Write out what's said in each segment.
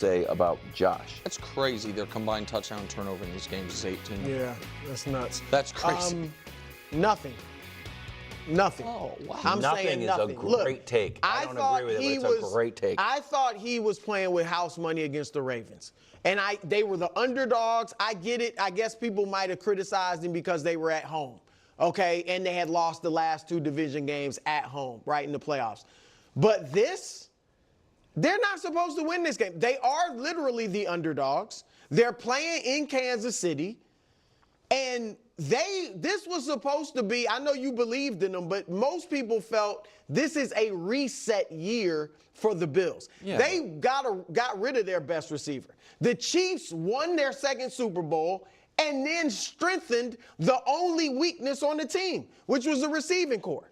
say about Josh? That's crazy. Their combined touchdown turnover in these games is 18. Yeah, that's nuts. That's crazy. Nothing. Nothing. Oh, wow. I'm saying nothing. Is a great take. I don't agree with it, but it's a great take. I thought he was playing with house money against the Ravens. And they were the underdogs. I get it. I guess people might have criticized him because they were at home. Okay? And they had lost the last 2 division games at home, right, in the playoffs. But they're not supposed to win this game. They are literally the underdogs. They're playing in Kansas City. And this was supposed to be, I know you believed in them, but most people felt this is a reset year for the Bills. Yeah. They got rid of their best receiver. The Chiefs won their second Super Bowl and then strengthened the only weakness on the team, which was the receiving corps.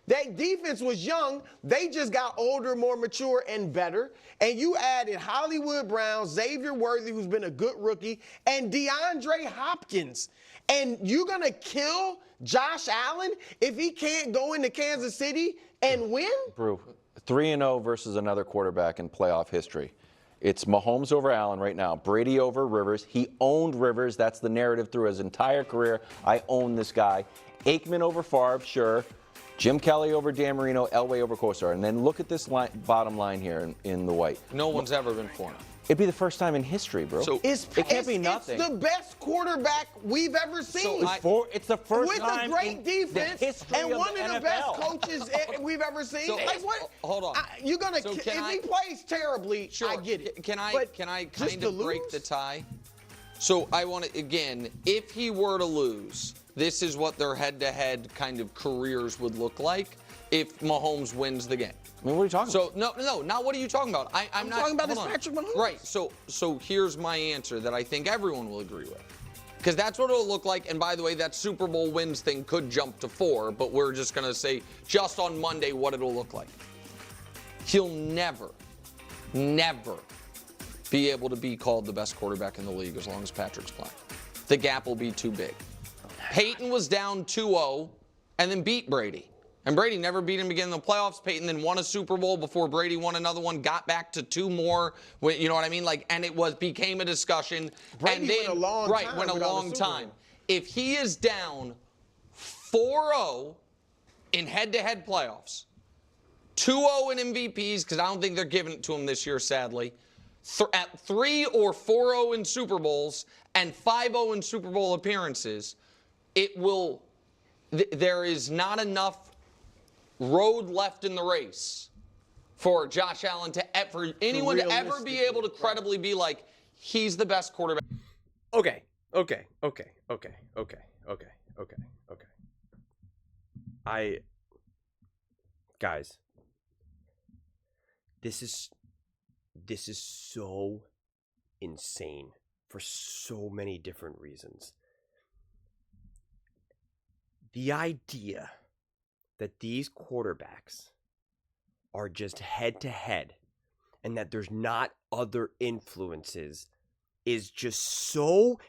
That defense was young. They just got older, more mature, and better. And you added Hollywood Brown, Xavier Worthy, who's been a good rookie, and DeAndre Hopkins. And you're going to kill Josh Allen if he can't go into Kansas City and win? Brew, 3-0 versus another quarterback in playoff history. It's Mahomes over Allen right now. Brady over Rivers. He owned Rivers. That's the narrative through his entire career. I own this guy. Aikman over Favre, sure. Jim Kelly over Dan Marino, Elway over Kosar. And then look at this bottom line here in the white. No one's ever been 4-0. It'd be the first time in history, bro. So it can't be nothing. It's the best quarterback we've ever seen. So it's the first with time a great defense in the history and of one the of the NFL. best coaches we've ever seen. So, like what? Hold on. You're gonna So if can he plays terribly, Sure. I get it. Can I But kind of break the tie? So I want to, again, if he were to lose, this is what their head-to-head kind of careers would look like if Mahomes wins the game. I mean, what are you talking about? No, not what are you talking about? I'm not talking about this Patrick Mahomes. Right. So here's my answer that I think everyone will agree with. Because that's what it'll look like. And by the way, that Super Bowl wins thing could jump to 4, but we're just going to say just on Monday what it'll look like. He'll never be able to be called the best quarterback in the league as long as Patrick's playing. The gap will be too big. Peyton was down 2-0 and then beat Brady. And Brady never beat him again in the playoffs. Peyton then won a Super Bowl before Brady won another one, got back to 2 more. You know what I mean? And it became a discussion. Brady went a long time. If he is down 4-0 in head-to-head playoffs, 2-0 in MVPs, because I don't think they're giving it to him this year, sadly, at 3 or 4-0 in Super Bowls and 5-0 in Super Bowl appearances, there is not enough road left in the race for Josh Allen for anyone to ever be able to credibly be like, he's the best quarterback. Okay. Guys, this is so insane for so many different reasons. The idea that these quarterbacks are just head-to-head and that there's not other influences is just so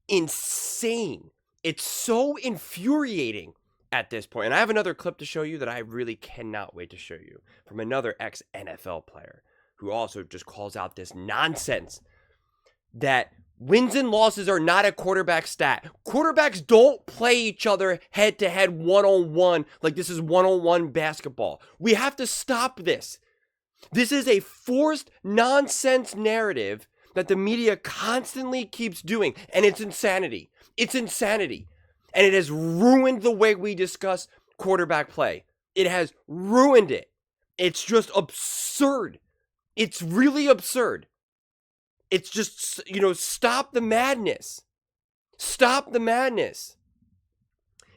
insane. It's so infuriating at this point. And I have another clip to show you that I really cannot wait to show you from another ex-NFL player who also just calls out this nonsense that wins and losses are not a quarterback stat. Quarterbacks don't play each other head-to-head, one-on-one, like this is one-on-one basketball. We have to stop this. This is a forced nonsense narrative that the media constantly keeps doing, and it's insanity. It's insanity. And it has ruined the way we discuss quarterback play. It has ruined it. It's just absurd. It's really absurd. It's just, stop the madness. Stop the madness.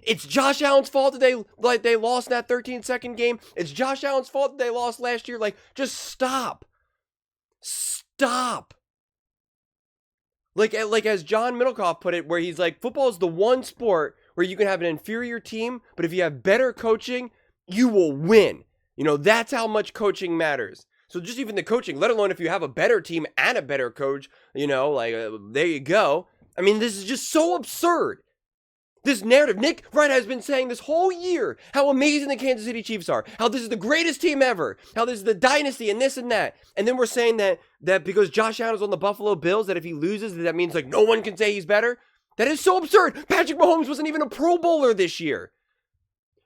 It's Josh Allen's fault that they lost that 13-second game. It's Josh Allen's fault that they lost last year. Just stop. Stop. Like as John Middlecoff put it, where he's like, football is the one sport where you can have an inferior team, but if you have better coaching, you will win. That's how much coaching matters. So just even the coaching, let alone if you have a better team and a better coach, there you go. I mean, this is just so absurd. This narrative, Nick Wright has been saying this whole year how amazing the Kansas City Chiefs are, how this is the greatest team ever, how this is the dynasty and this and that. And then we're saying that because Josh Allen is on the Buffalo Bills, that if he loses, that means like no one can say he's better. That is so absurd. Patrick Mahomes wasn't even a Pro Bowler this year.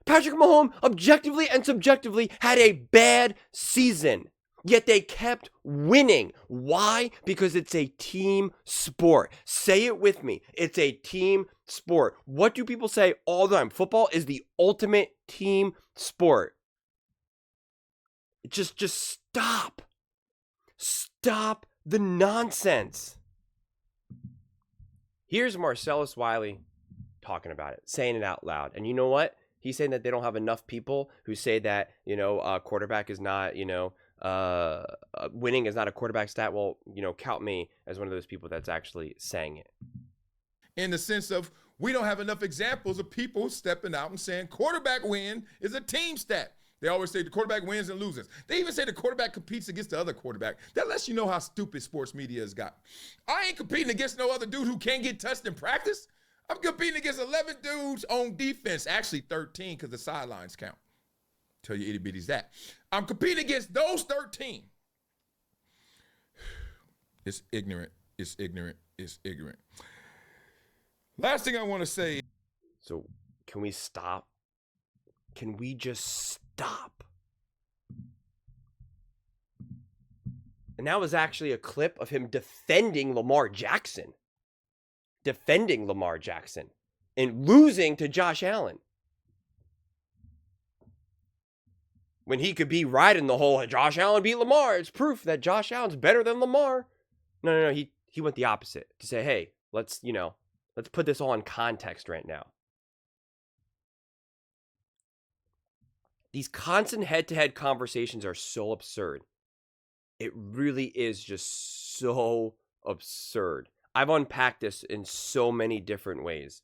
Patrick Mahomes objectively and subjectively had a bad season. Yet they kept winning. Why? Because it's a team sport. Say it with me. It's a team sport. What do people say all the time? Football is the ultimate team sport. Just stop. Stop the nonsense. Here's Marcellus Wiley talking about it, saying it out loud. And you know what? He's saying that they don't have enough people who say that, quarterback is not, winning is not a quarterback stat. Well, count me as one of those people that's actually saying it. In the sense of, we don't have enough examples of people stepping out and saying quarterback win is a team stat. They always say the quarterback wins and loses. They even say the quarterback competes against the other quarterback. That lets you know how stupid sports media has got. I ain't competing against no other dude who can't get touched in practice. I'm competing against 11 dudes on defense. Actually 13 because the sidelines count. Tell you itty bitties that. I'm competing against those 13. It's ignorant. It's ignorant. It's ignorant. Last thing I want to say. So can we stop? Can we just stop? And that was actually a clip of him defending Lamar Jackson. Defending Lamar Jackson. And losing to Josh Allen. When he could be riding the whole Josh Allen beat Lamar, it's proof that Josh Allen's better than Lamar. No. He went the opposite. To say, hey, let's put this all in context right now. These constant head-to-head conversations are so absurd. It really is just so absurd. I've unpacked this in so many different ways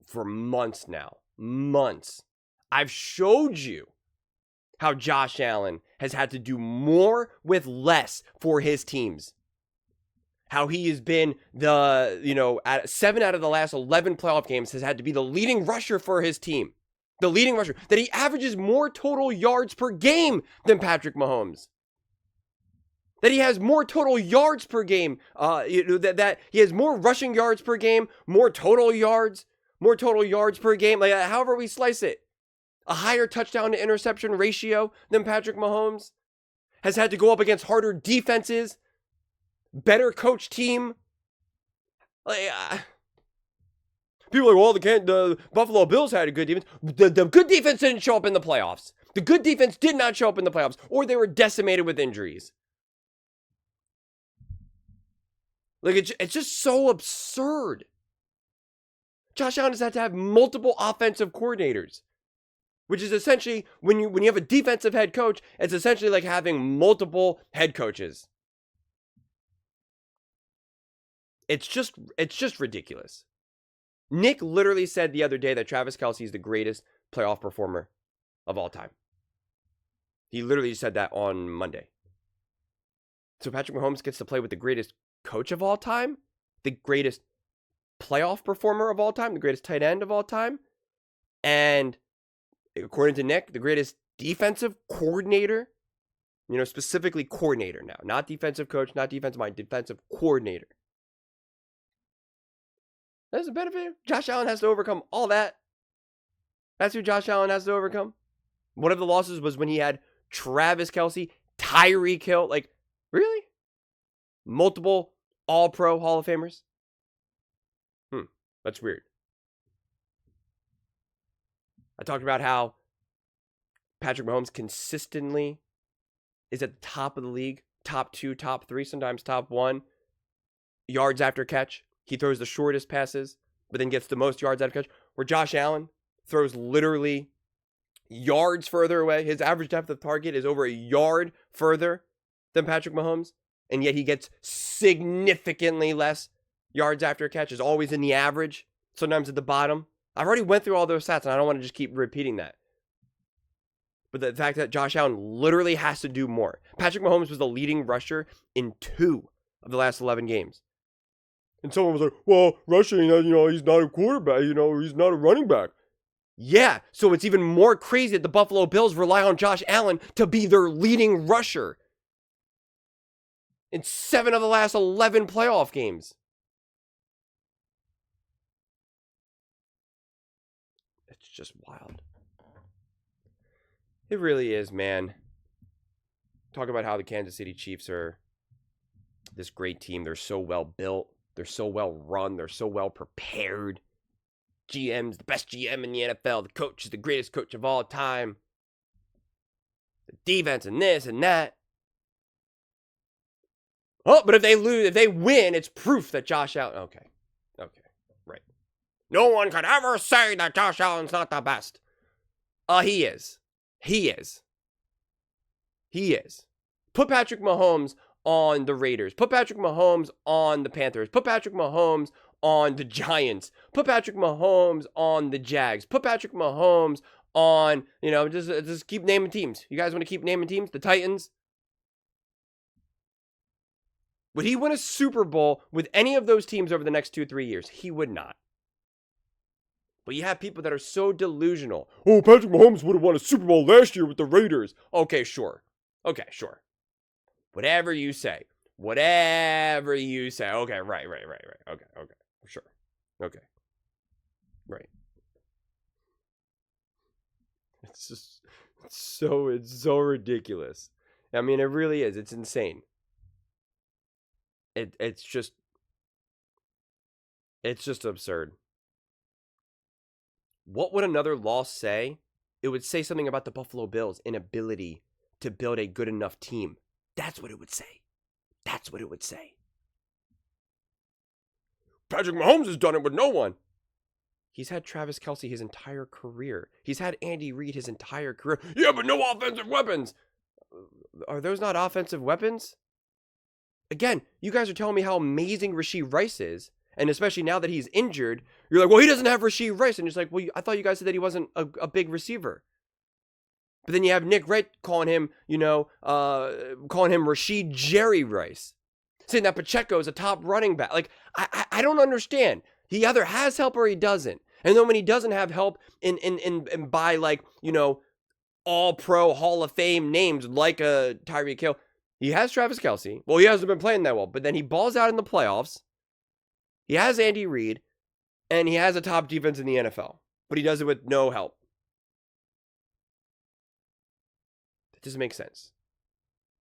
for months now. Months. I've showed you how Josh Allen has had to do more with less for his teams. How he has been at 7 out of the last 11 playoff games has had to be the leading rusher for his team. The leading rusher. That he averages more total yards per game than Patrick Mahomes. That he has more total yards per game. That he has more rushing yards per game, more total yards per game. Like however we slice it. A higher touchdown to interception ratio than Patrick Mahomes. Has had to go up against harder defenses. Better coach team. People are like, well, the Buffalo Bills had a good defense. The good defense didn't show up in the playoffs. The good defense did not show up in the playoffs, or they were decimated with injuries. Like, it's just so absurd. Josh Allen has had to have multiple offensive coordinators, which is essentially, when you have a defensive head coach, it's essentially like having multiple head coaches. It's just ridiculous. Nick literally said the other day that Travis Kelce is the greatest playoff performer of all time. He literally said that on Monday. So Patrick Mahomes gets to play with the greatest coach of all time, the greatest playoff performer of all time, the greatest tight end of all time, and according to Nick, the greatest defensive coordinator, specifically coordinator now, not defensive coach, not defensive mind, defensive coordinator. That's the benefit. Josh Allen has to overcome all that. That's who Josh Allen has to overcome. One of the losses was when he had Travis Kelce, Tyreek Hill. Like, really? Multiple All-Pro Hall of Famers? That's weird. I talked about how Patrick Mahomes consistently is at the top of the league. Top 2, top 3, sometimes top 1. Yards after catch. He throws the shortest passes, but then gets the most yards after catch. Where Josh Allen throws literally yards further away. His average depth of target is over a yard further than Patrick Mahomes. And yet he gets significantly less yards after catch. Is always in the average, sometimes at the bottom. I've already went through all those stats, and I don't want to just keep repeating that. But the fact that Josh Allen literally has to do more. Patrick Mahomes was the leading rusher in 2 of the last 11 games. And someone was like, well, rushing, he's not a quarterback, he's not a running back. Yeah, so it's even more crazy that the Buffalo Bills rely on Josh Allen to be their leading rusher in 7 of the last 11 playoff games. It's just wild. It really is, man. Talk about how the Kansas City Chiefs are this great team. They're so well built. They're so well run. They're so well prepared. GM's the best GM in the NFL. The coach is the greatest coach of all time. The defense and this and that. Oh, but if they lose, if they win, it's proof that Josh Allen. Okay, right. No one could ever say that Josh Allen's not the best. He is. He is. He is. Put Patrick Mahomes on the Raiders. Put Patrick Mahomes on the Panthers. Put Patrick Mahomes on the Giants. Put Patrick Mahomes on the Jags. Put Patrick Mahomes on, just keep naming teams. You guys want to keep naming teams? The Titans. Would he win a Super Bowl with any of those teams over the next 2-3 years? He would not. But you have people that are so delusional. Oh, Patrick Mahomes would have won a Super Bowl last year with the Raiders. Okay, sure. Whatever you say. Okay, right. Okay, sure. Okay. Right. It's so ridiculous. I mean, it really is. It's insane. It's just absurd. What would another loss say? It would say something about the Buffalo Bills' inability to build a good enough team. That's what it would say. Patrick Mahomes has done it with no one. He's had Travis Kelce his entire career. He's had Andy Reid his entire career. Yeah, but no offensive weapons. Are those not offensive weapons? Again, you guys are telling me how amazing Rashee Rice is, and especially now that he's injured, you're like, well, he doesn't have Rashee Rice. And it's like, well, I thought you guys said that he wasn't a big receiver. But then you have Nick Wright calling him, Rashee Jerry Rice, saying that Pacheco is a top running back. Like, I don't understand. He either has help or he doesn't. And then when he doesn't have help and by all pro Hall of Fame names like a Tyreek Hill, he has Travis Kelce. Well, he hasn't been playing that well, but then he balls out in the playoffs. He has Andy Reid, and he has a top defense in the NFL, but he does it with no help. That doesn't make sense.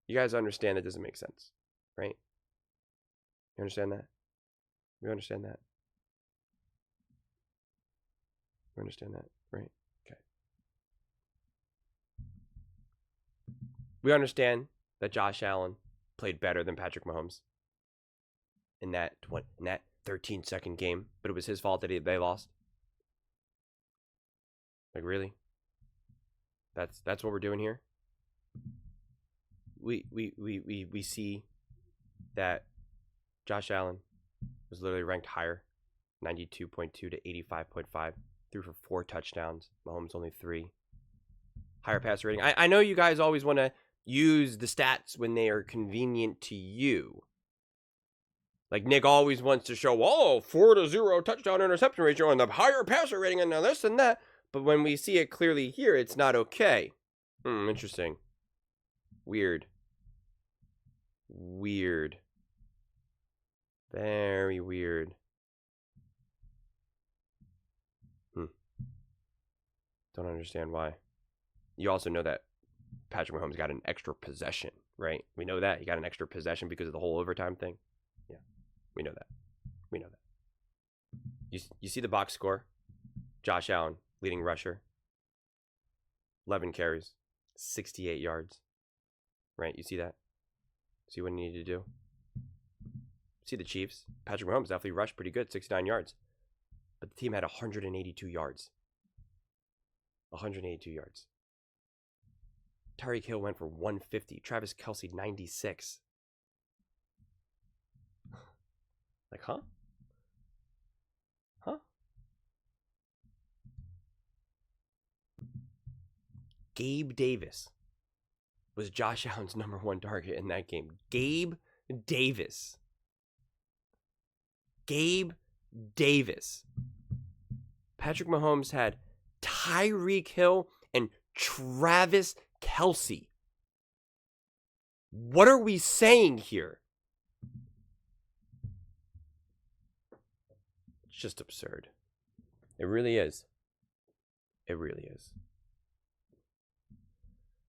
You guys understand that doesn't make sense, right? You understand that? We understand that? We understand that, right? Okay. We understand that Josh Allen played better than Patrick Mahomes in that 13-second game, but it was his fault that they lost. Like, really? That's what we're doing here. We see that Josh Allen was literally ranked higher, 92.2 to 85.5, threw for 4 touchdowns. Mahomes only 3. Higher passer rating. I know you guys always want to use the stats when they are convenient to you. Like, Nick always wants to show, 4-0 touchdown interception ratio and the higher passer rating and this and that. But when we see it clearly here, it's not okay. Interesting. Weird. Very weird. Don't understand why. You also know that Patrick Mahomes got an extra possession, right? We know that. He got an extra possession because of the whole overtime thing. Yeah, we know that. You see the box score? Josh Allen, leading rusher. 11 carries, 68 yards. Right, you see that? See what he needed to do? See the Chiefs? Patrick Mahomes definitely rushed pretty good, 69 yards. But the team had 182 yards. 182 yards. Tyreek Hill went for 150. Travis Kelce, 96. Like, huh? Gabe Davis was Josh Allen's number 1 target in that game. Gabe Davis. Gabe Davis. Patrick Mahomes had Tyreek Hill and Travis Kelce. What are we saying here? It's just absurd. It really is. It really is.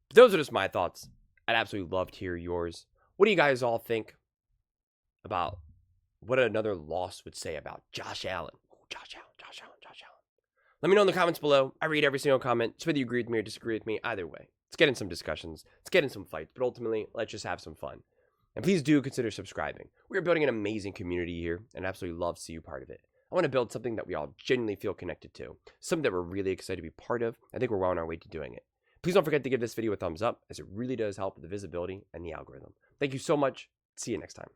But those are just my thoughts. I'd absolutely love to hear yours. What do you guys all think about what another loss would say about Josh Allen? Oh, Josh Allen. Let me know in the comments below. I read every single comment. So whether you agree with me or disagree with me, either way. Let's get in some discussions. Let's get in some fights. But ultimately, let's just have some fun. And please do consider subscribing. We are building an amazing community here, and I absolutely love to see you part of it. I want to build something that we all genuinely feel connected to. Something that we're really excited to be part of. I think we're well on our way to doing it. Please don't forget to give this video a thumbs up, as it really does help with the visibility and the algorithm. Thank you so much. See you next time.